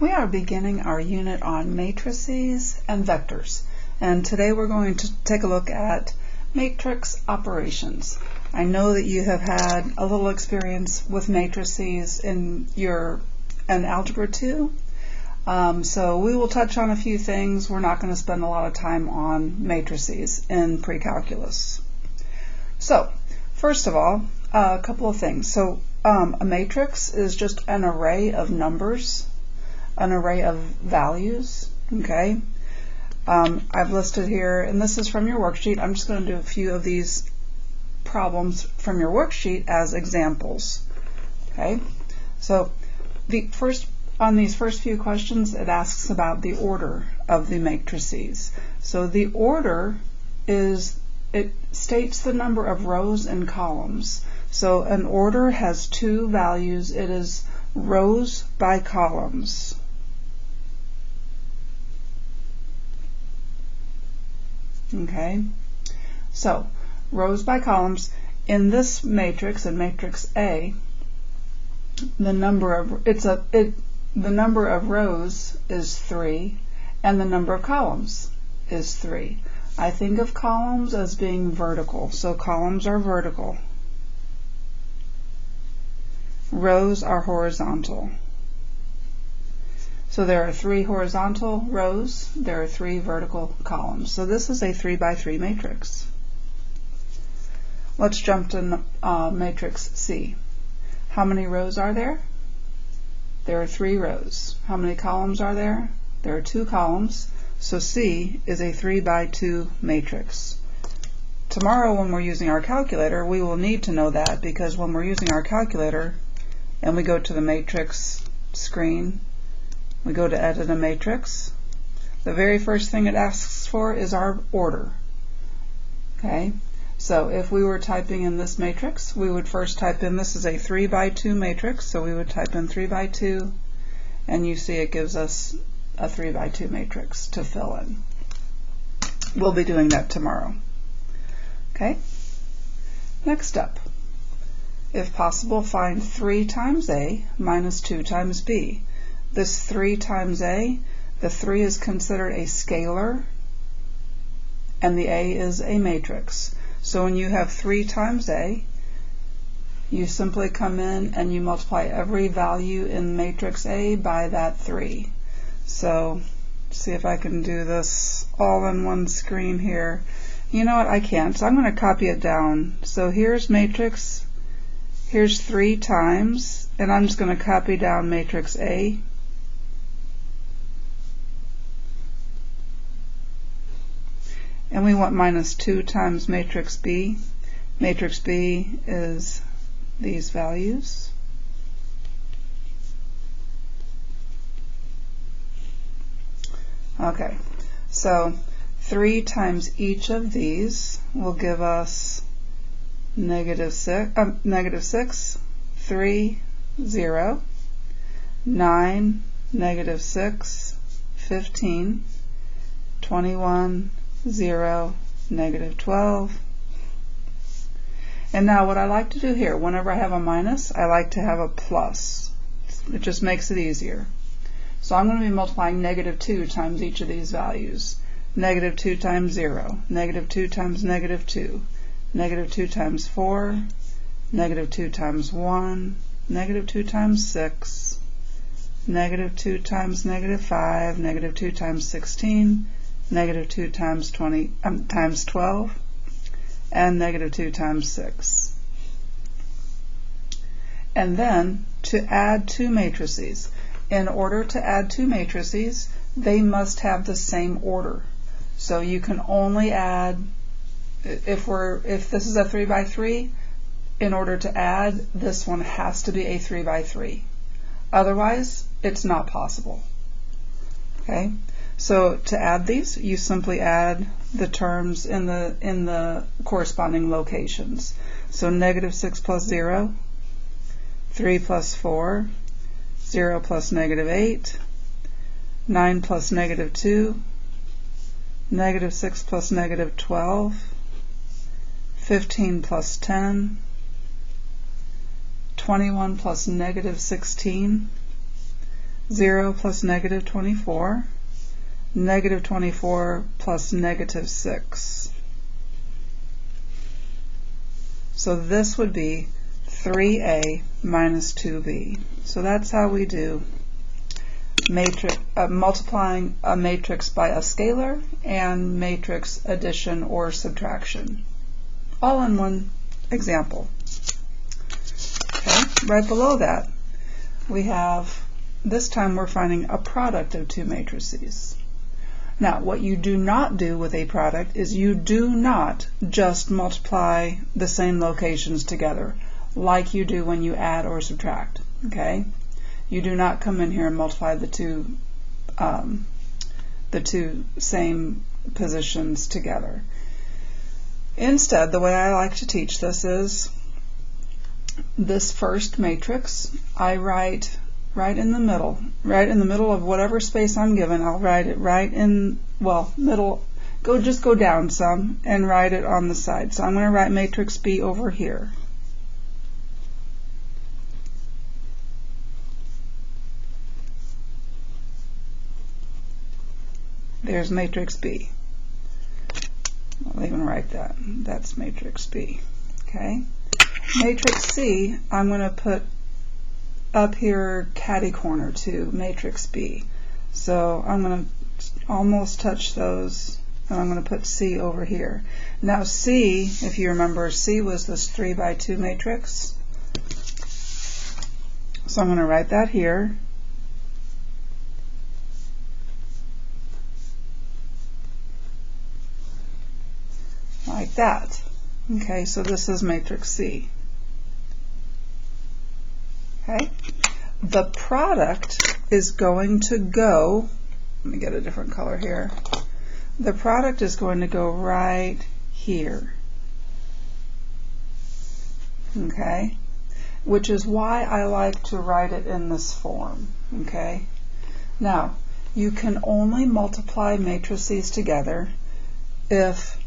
We are beginning our unit on matrices and vectors, and today we're going to take a look at matrix operations. I know that you have had a little experience with matrices in Algebra 2, so we will touch on a few things. We're not going to spend a lot of time on matrices in PreCalculus. So, first of all, a couple of things. So, a matrix is just an array of numbers, an array of values, okay? I've listed here, and this is from your worksheet. I'm just going to do a few of these problems from your worksheet as examples, okay? So on these first few questions, it asks about the order of the matrices. So the order it states the number of rows and columns. So an order has two values. It is rows by columns. Okay, so rows by columns. In this matrix, in matrix A, the number of rows is 3, and the number of columns is 3. I think of columns as being vertical, so columns are vertical. Rows are horizontal. So there are 3 horizontal rows, there are 3 vertical columns. So this is a 3 by 3 matrix. Let's jump to matrix C. How many rows are there? There are 3 rows. How many columns are there? There are 2 columns. So C is a 3 by 2 matrix. Tomorrow when we're using our calculator, we will need to know that, because when we're using our calculator and we go to the matrix screen, we go to edit a matrix, the very first thing it asks for is our order. Okay, so if we were typing in this matrix, we would first type in, this is a 3 by 2 matrix, so we would type in 3 by 2, and you see it gives us a 3 by 2 matrix to fill in. We'll be doing that tomorrow. Okay, next up, if possible, find 3 times A minus 2 times B. This 3 times A, the 3 is considered a scalar, and the A is a matrix. So when you have 3 times A, you simply come in and you multiply every value in matrix A by that 3. So, see if I can do this all in one screen here. You know what, I can't, so I'm going to copy it down. So here's matrix, here's 3 times, and I'm just going to copy down matrix A. And we want minus 2 times matrix B. Matrix B is these values. Okay, so 3 times each of these will give us negative 6, 3, 0, 9, negative 6, 15, 21, 0, negative 12. And now what I like to do here, whenever I have a minus, I like to have a plus. It just makes it easier. So I'm going to be multiplying negative 2 times each of these values. Negative 2 times 0, negative 2 times negative 2, negative 2 times 4, negative 2 times 1, negative 2 times 6, negative 2 times negative 5, negative 2 times 16, negative 2 times 12, and negative 2 times 6. And then to add 2 matrices. In order to add 2 matrices, they must have the same order. So you can only add, if this is a 3 by 3, in order to add, this one has to be a 3 by 3. Otherwise, it's not possible. Okay? So to add these, you simply add the terms in the corresponding locations. So negative 6 plus 0, 3 plus 4, 0 plus negative 8, 9 plus negative 2, negative 6 plus negative 12, 15 plus 10, 21 plus negative 16, 0 plus negative 24, negative 24 plus negative 6. So this would be 3a minus 2b. So that's how we do multiplying a matrix by a scalar and matrix addition or subtraction, all in one example. Okay, right below that we have, this time we're finding a product of two matrices. Now, what you do not do with a product is you do not just multiply the same locations together like you do when you add or subtract. Okay? You do not come in here and multiply the two same positions together. Instead, the way I like to teach this is this first matrix I write right in the middle of whatever space I'm given. I'll write it right in, well, middle, just go down some and write it on the side. So I'm going to write matrix B over here. There's matrix B. I'll even write that. That's matrix B. Okay. Matrix C, I'm going to put up here catty corner to matrix B. So I'm going to almost touch those, and I'm going to put C over here. Now C, if you remember, C was this 3 by 2 matrix. So I'm going to write that here. Like that. Okay, so this is matrix C. Okay, the product is going to go, let me get a different color here. The product is going to go right here. Okay, which is why I like to write it in this form. Okay, now you can only multiply matrices together if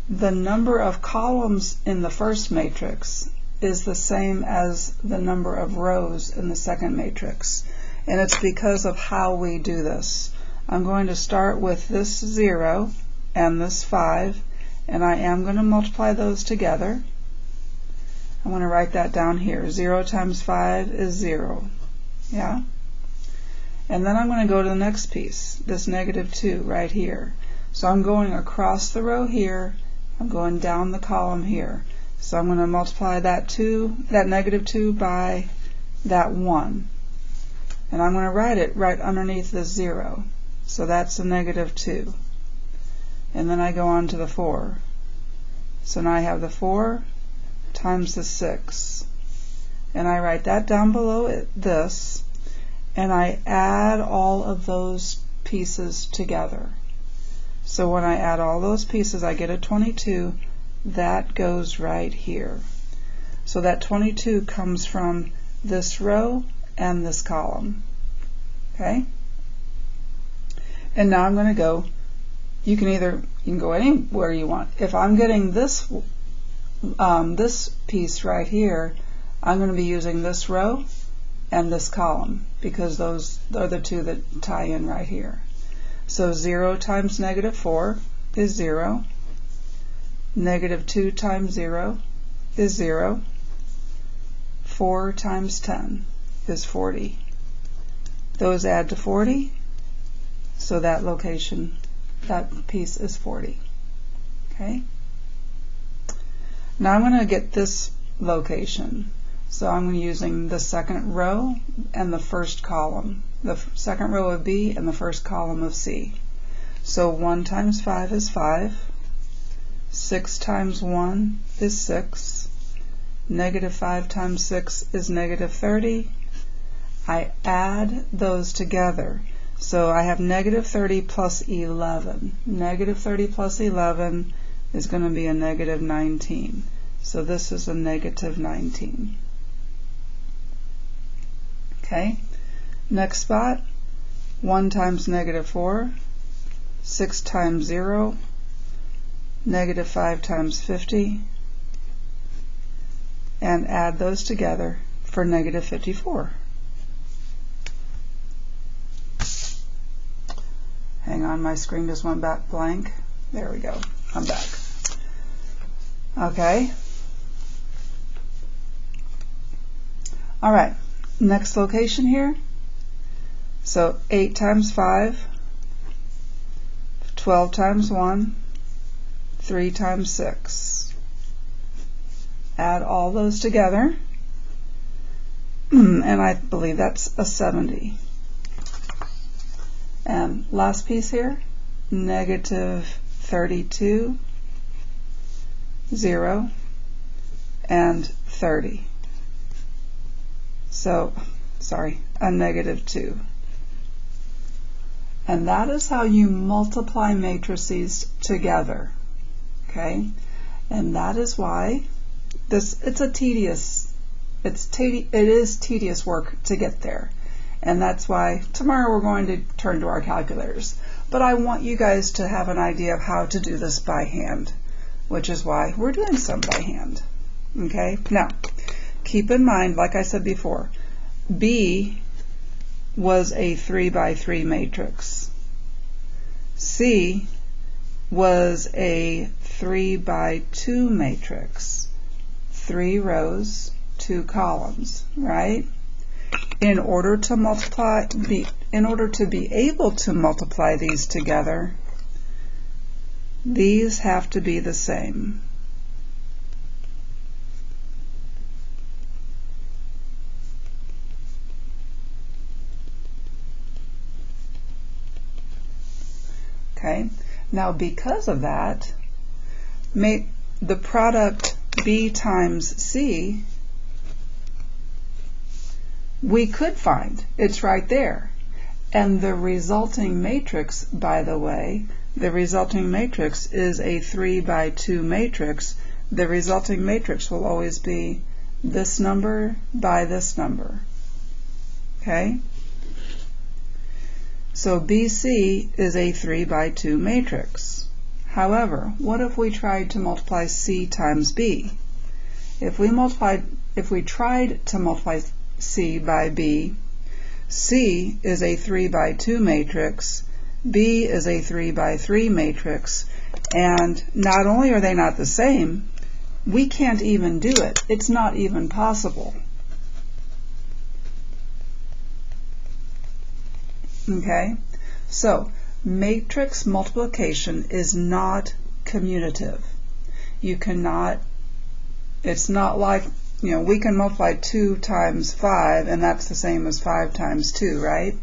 the number of columns in the first matrix is the same as the number of rows in the second matrix. And it's because of how we do this. I'm going to start with this 0 and this 5, and I am going to multiply those together. I'm going to write that down here. 0 times 5 is 0. Yeah? And then I'm going to go to the next piece, this negative 2 right here. So I'm going across the row here, I'm going down the column here. So I'm going to multiply that negative 2 by that 1. And I'm going to write it right underneath the 0. So that's a negative 2. And then I go on to the 4. So now I have the 4 times the 6. And I write that down below this, and I add all of those pieces together. So when I add all those pieces, I get a 22. That goes right here. So that 22 comes from this row and this column. Okay? And now I'm going to go, you can go anywhere you want. If I'm getting this this piece right here, I'm going to be using this row and this column, because those are the two that tie in right here. So 0 times negative 4 is 0. Negative 2 times 0 is 0. 4 times 10 is 40. Those add to 40, so that location, that piece is 40. Okay? Now I'm going to get this location. So I'm using the second row and the first column. The second row of B and the first column of C. So 1 times 5 is 5. 6 times 1 is 6. Negative 5 times 6 is negative 30. I add those together. So I have negative 30 plus 11. Negative 30 plus 11 is going to be a negative 19. So this is a negative 19. Okay, next spot, 1 times negative 4, 6 times 0, negative 5 times 50, and add those together for negative 54. on, my screen just went back blank. There we go. I'm back. Okay. All right. Next location here. So 8 times 5, 12 times 1, 3 times 6. Add all those together, and I believe that's a 70. And last piece here, negative 32, 0, and 30. So, sorry, a negative 2. And that is how you multiply matrices together. Okay? And that is why it is tedious work to get there. And that's why tomorrow we're going to turn to our calculators. But I want you guys to have an idea of how to do this by hand, which is why we're doing some by hand. Okay? Now, keep in mind, like I said before, B was a 3 by 3 matrix. C was a 3 by 2 matrix. 3 rows, 2 columns, right? In order to be able to multiply these together, these have to be the same. Okay, now because of that, the product B times C, we could find. It's right there. And the resulting matrix, by the way, the resulting matrix is a 3 by 2 matrix. The resulting matrix will always be this number by this number. Okay? So BC is a 3 by 2 matrix. However, what if we tried to multiply C times B? If we tried to multiply C by B, C is a 3 by 2 matrix, B is a 3 by 3 matrix, and not only are they not the same, we can't even do it. It's not even possible. Okay? So, matrix multiplication is not commutative. You cannot, it's not like, we can multiply 2 times 5 and that's the same as 5 times 2, right?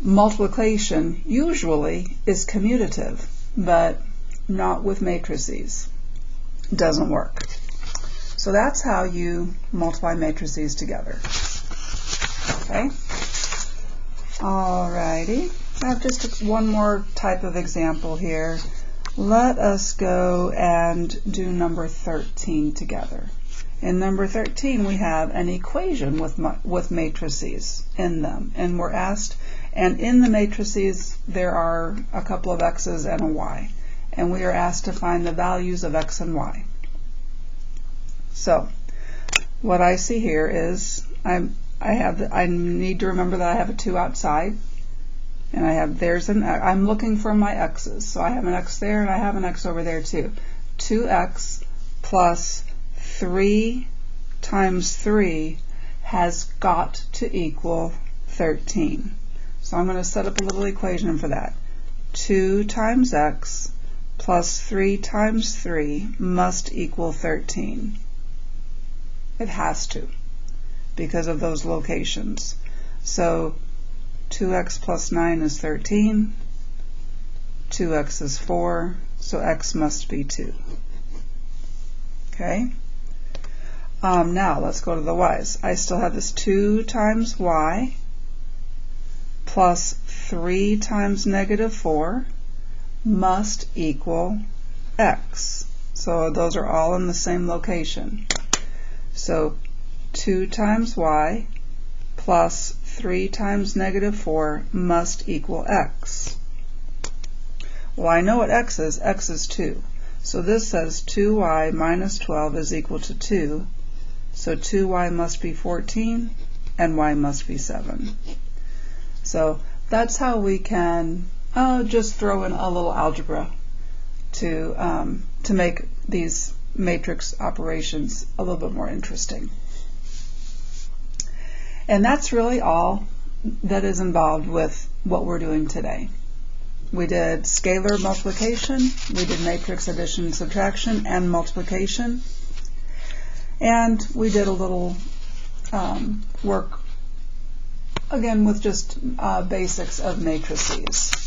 Multiplication usually is commutative, but not with matrices. Doesn't work. So that's how you multiply matrices together. Okay? Alrighty. I have just one more type of example here. Let us go and do number 13 together. In number 13 we have an equation with matrices in them, and we're asked, and in the matrices there are a couple of x's and a y, and we are asked to find the values of x and y. So what I see here is I need to remember that I have a 2 outside, and I'm looking for my x's, so I have an x there and I have an x over there too. 2x plus 3 times 3 has got to equal 13. So I'm going to set up a little equation for that. 2 times x plus 3 times 3 must equal 13. It has to, because of those locations. So 2x plus 9 is 13, 2x is 4, so x must be 2. Okay? Now let's go to the y's. I still have this 2 times y plus 3 times negative 4 must equal x. So those are all in the same location. So 2 times y plus 3 times negative 4 must equal x. Well, I know what x is. X is 2. So this says 2y minus 12 is equal to 2. So 2y must be 14 and y must be 7. So that's how we can just throw in a little algebra to make these matrix operations a little bit more interesting. And that's really all that is involved with what we're doing today. We did scalar multiplication, we did matrix addition, subtraction, and multiplication, and we did a little work again with just basics of matrices.